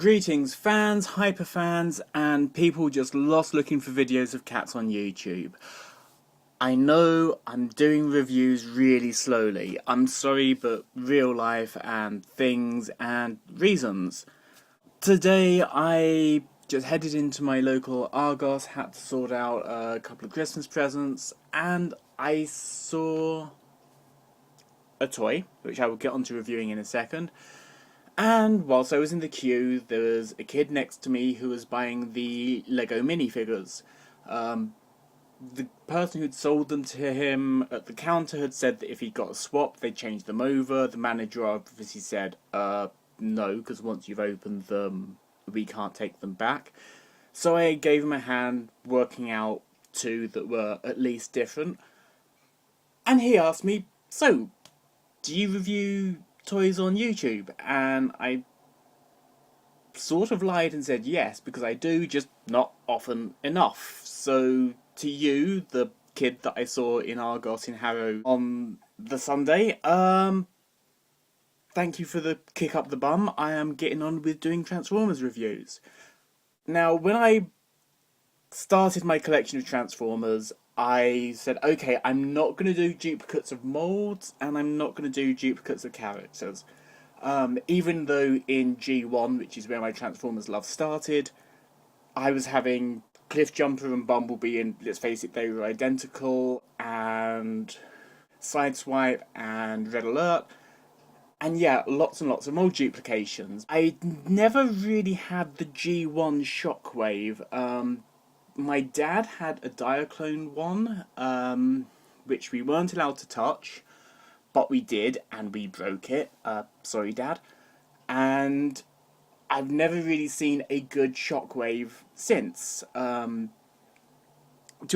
Greetings fans, hyperfans, and people just lost looking for videos of cats on YouTube. I know I'm doing reviews really slowly. I'm sorry, but real life and things and reasons. Today I just headed into my local Argos, had to sort out a couple of Christmas presents, and I saw a toy, which I will get onto reviewing in a second. And whilst I was in the queue, there was a kid next to me who was buying the Lego minifigures. The person who'd sold them to him at the counter had said that if he got a swap, they'd change them over. The manager obviously said, no, because once you've opened them, we can't take them back. So I gave him a hand working out two that were at least different. And he asked me, so, do you review toys on YouTube? And I sort of lied and said yes, because I do, just not often enough. So to you, the kid that I saw in Argos in Harrow on the Sunday, thank you for the kick up the bum. I am getting on with doing Transformers reviews. Now, when I started my collection of Transformers, I said, okay, I'm not going to do duplicates of molds, and I'm not going to do duplicates of characters. Even though in G1, which is where my Transformers love started, I was having Cliffjumper and Bumblebee, and let's face it, they were identical, and Sideswipe and Red Alert, and yeah, lots and lots of mold duplications. I never really had the G1 Shockwave. My dad had a Diaclone one, which we weren't allowed to touch, but we did, and we broke it. Sorry, Dad. And I've never really seen a good Shockwave since. Until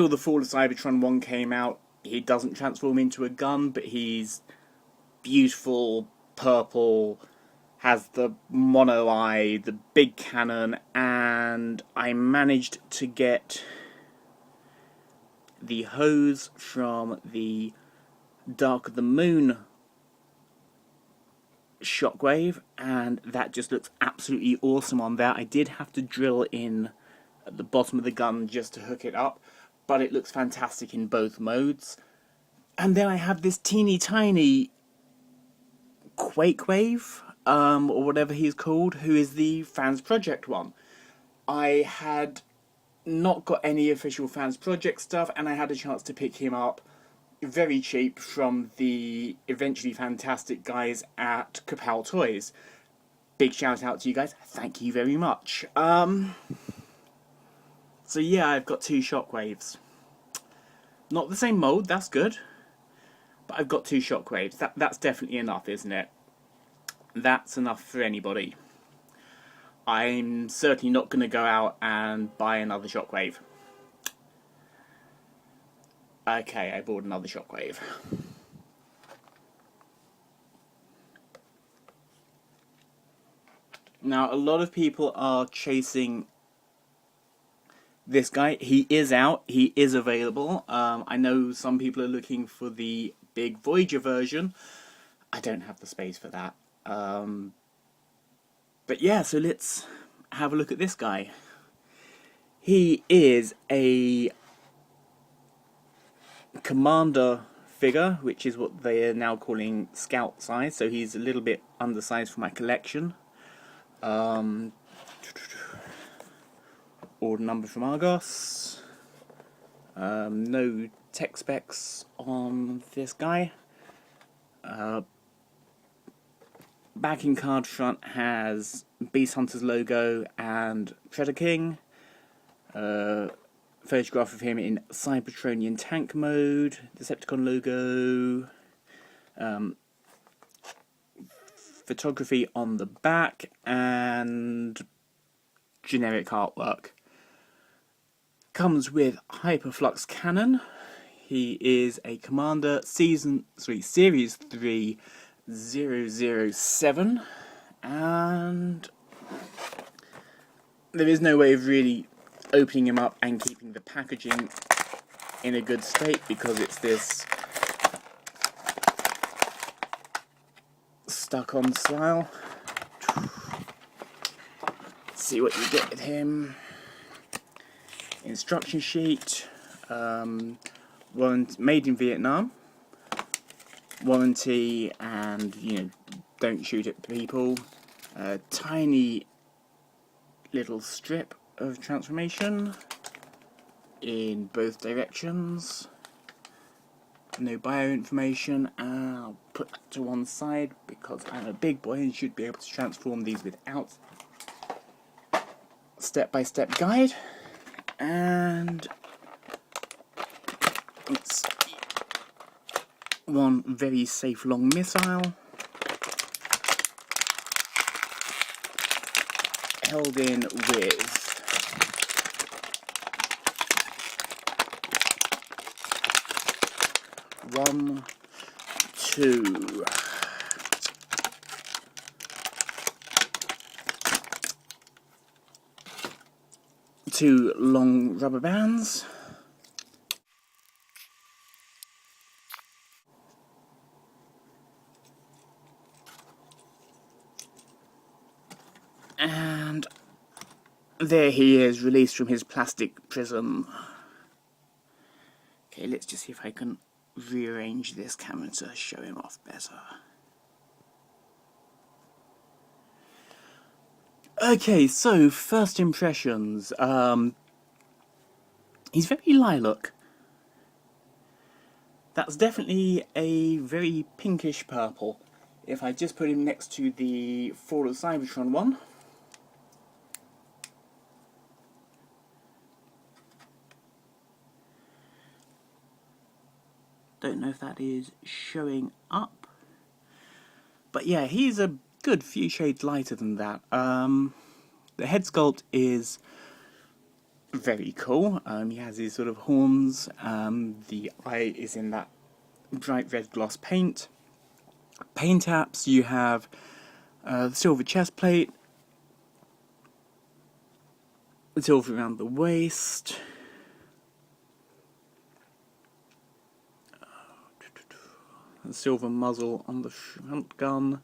the Fall of Cybertron 1 came out, he doesn't transform into a gun, but he's beautiful, purple, has the mono eye, the big cannon, and I managed to get the hose from the Dark of the Moon Shockwave, and that just looks absolutely awesome on there. I did have to drill in at the bottom of the gun just to hook it up, but it looks fantastic in both modes. And then I have this teeny tiny Quakewave, or whatever he's called, who is the Fans Project one. I had not got any official Fans Project stuff, and I had a chance to pick him up very cheap from the eventually fantastic guys at Kapow Toys. Big shout out to you guys, thank you very much. So yeah, I've got two Shockwaves. Not the same mold, that's good, but I've got two Shockwaves. That's definitely enough, isn't it? That's enough for anybody. I'm certainly not going to go out and buy another Shockwave. Okay, I bought another Shockwave. Now, a lot of people are chasing this guy. He is out, he is available. I know some people are looking for the big Voyager version. I don't have the space for that. But yeah, so let's have a look at this guy. He is a commander figure, which is what they are now calling scout size, so he's a little bit undersized for my collection. Order number from Argos. No tech specs on this guy. Backing card front has Beast Hunter's logo and Predator King. Photograph of him in Cybertronian tank mode. Decepticon logo. Photography on the back and generic artwork. Comes with Hyperflux Cannon. He is a Commander Series 3 007, and there is no way of really opening him up and keeping the packaging in a good state because it's this stuck on style. see what you get with him. Instruction sheet, made in Vietnam, warranty, and don't shoot at people. A tiny little strip of transformation in both directions. No bio information. I'll put that to one side because I'm a big boy and should be able to transform these without step-by-step guide. And it's one very safe long missile held in with one, two long rubber bands, and there he is, released from his plastic prison. Okay, let's just see if I can rearrange this camera to show him off better. Okay, so first impressions. He's very lilac. That's definitely a very pinkish purple. If I just put him next to the Fall of Cybertron one, don't know if that is showing up, but yeah, he's a good few shades lighter than that. The head sculpt is very cool. He has these sort of horns. The eye is in that bright red gloss paint. Paint apps, you have the silver chest plate, the silver around the waist, the silver muzzle on the front gun.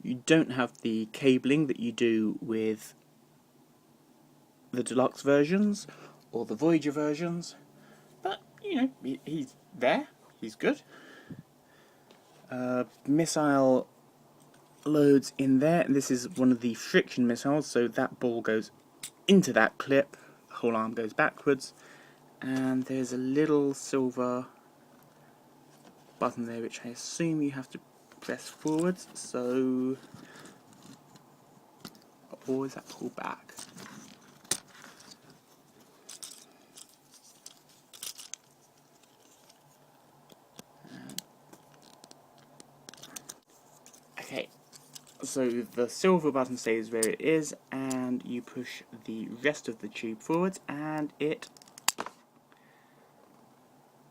You don't have the cabling that you do with the deluxe versions or the Voyager versions, but he's there, he's good. Missile loads in there, and this is one of the friction missiles, so that ball goes into that clip, the whole arm goes backwards, and there's a little silver button there which I assume you have to press forwards, so, or is that pulled back? Okay, so the silver button stays where it is, and you push the rest of the tube forwards, and it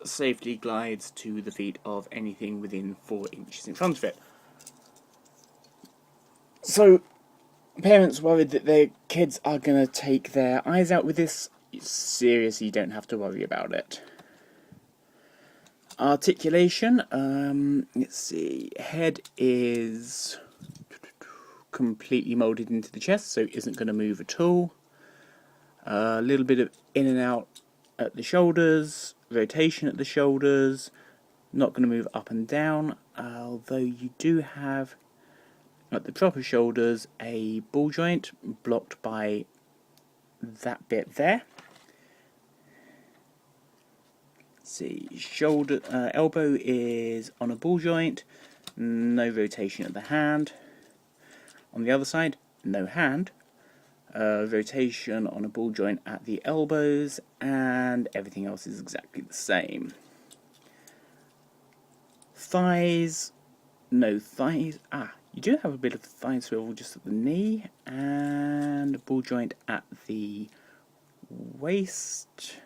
safely glides to the feet of anything within 4 inches in front of it. So, parents worried that their kids are going to take their eyes out with this, seriously don't have to worry about it. Articulation, let's see, head is completely moulded into the chest, so it isn't going to move at all. A little bit of in and out at the shoulders, rotation at the shoulders, not going to move up and down, although you do have at the proper shoulders a ball joint blocked by that bit there. See, shoulder, elbow is on a ball joint, no rotation at the hand. On the other side, no hand, rotation on a ball joint at the elbows, and everything else is exactly the same. Thighs, no thighs. You do have a bit of thigh swivel just at the knee, and a ball joint at the waist,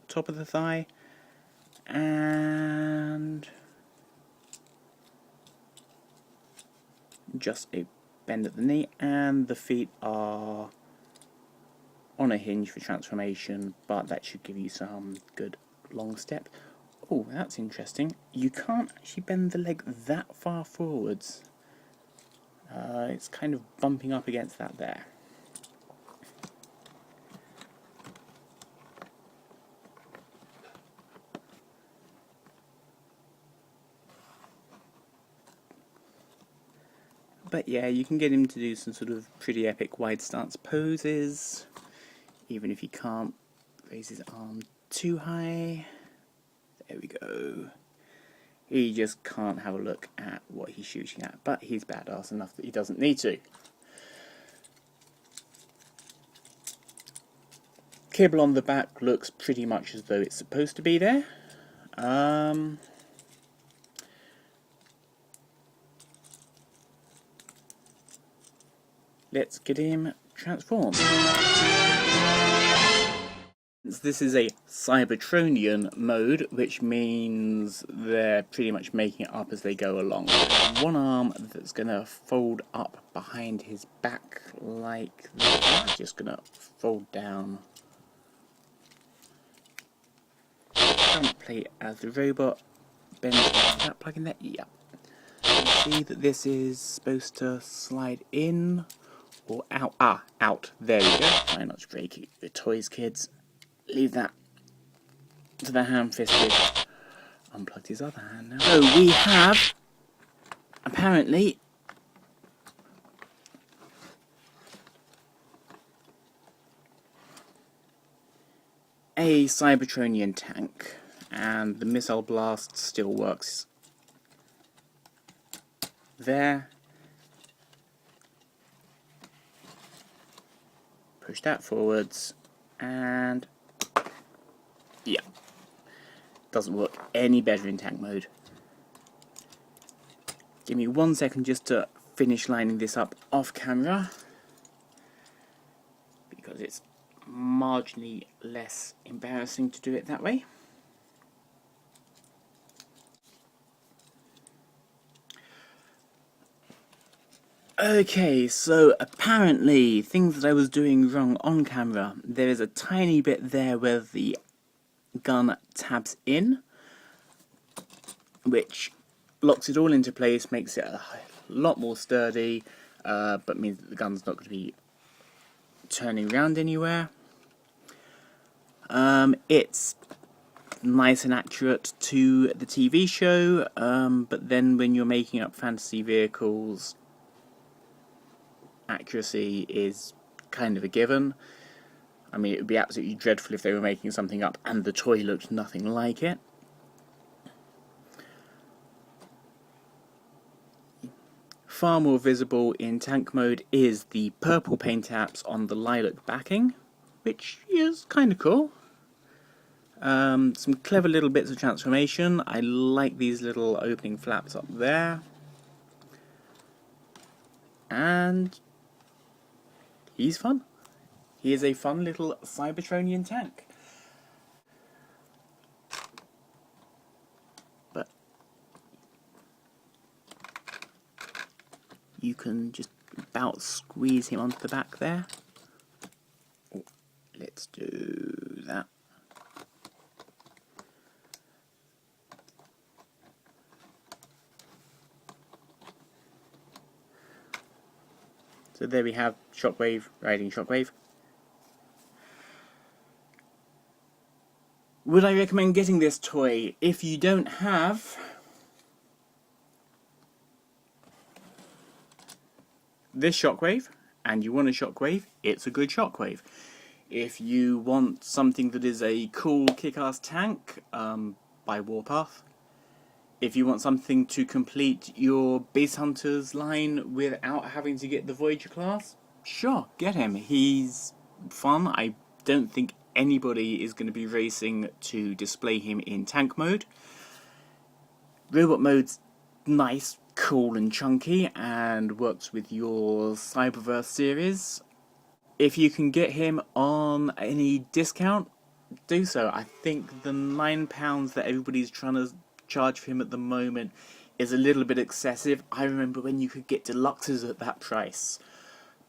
top of the thigh. And just a bend at the knee, and the feet are on a hinge for transformation, but that should give you some good long step. Oh, that's interesting. You can't actually bend the leg that far forwards. It's kind of bumping up against that there. But yeah, you can get him to do some sort of pretty epic wide stance poses, even if he can't raise his arm too high. There we go. He just can't have a look at what he's shooting at, but he's badass enough that he doesn't need to. Kibble on the back looks pretty much as though it's supposed to be there. Let's get him transformed. This is a Cybertronian mode, which means they're pretty much making it up as they go along. One arm that's going to fold up behind his back like that. Just going to fold down. Front plate as the robot bends that plug in there. Yeah. You see that this is supposed to slide in or out. Ah, out. There we go. Try not to break your toys, kids. Leave that to the ham-fisted. Unplugged his other hand now. So we have, apparently, a Cybertronian tank, and the missile blast still works there. Push that forwards, and yeah, doesn't work any better in tank mode. Give me 1 second just to finish lining this up off camera, because it's marginally less embarrassing to do it that way. Okay, so apparently things that I was doing wrong on camera. There is a tiny bit there where the gun tabs in, which locks it all into place, makes it a lot more sturdy, but means that the gun's not going to be turning around anywhere. It's nice and accurate to the TV show, but then when you're making up fantasy vehicles, accuracy is kind of a given. I mean, it would be absolutely dreadful if they were making something up and the toy looked nothing like it. Far more visible in tank mode is the purple paint apps on the lilac backing, which is kind of cool. Some clever little bits of transformation. I like these little opening flaps up there. And he's fun. He is a fun little Cybertronian tank. But you can just about squeeze him onto the back there. Oh, let's do that. So there we have Shockwave riding Shockwave. Would I recommend getting this toy? If you don't have this Shockwave and you want a Shockwave, it's a good Shockwave. If you want something that is a cool kick-ass tank, buy Warpath. If you want something to complete your Base Hunters line without having to get the Voyager class, sure, get him. He's fun. I don't think anybody is going to be racing to display him in tank mode. Robot mode's nice, cool and chunky and works with your Cyberverse series. If you can get him on any discount, do so. I think the £9 that everybody's trying to charge for him at the moment is a little bit excessive. I remember when you could get deluxes at that price,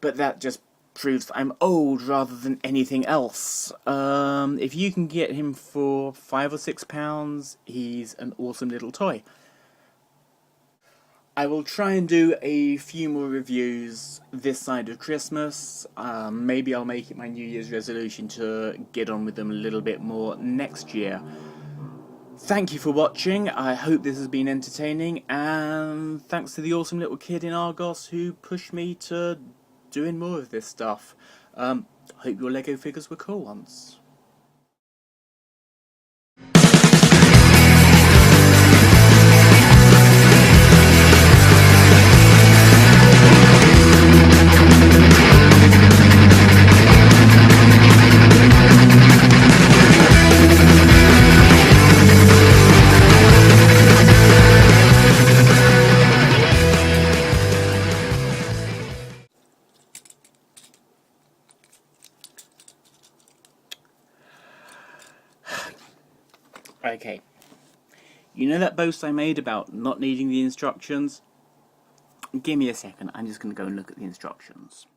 but that just proves I'm old rather than anything else. If you can get him for £5 or £6, he's an awesome little toy. I will try and do a few more reviews this side of Christmas. Maybe I'll make it my New Year's resolution to get on with them a little bit more next year. Thank you for watching. I hope this has been entertaining, and thanks to the awesome little kid in Argos who pushed me to doing more of this stuff. Hope your Lego figures were cool once. Okay, you know that boast I made about not needing the instructions? Give me a second, I'm just going to go and look at the instructions.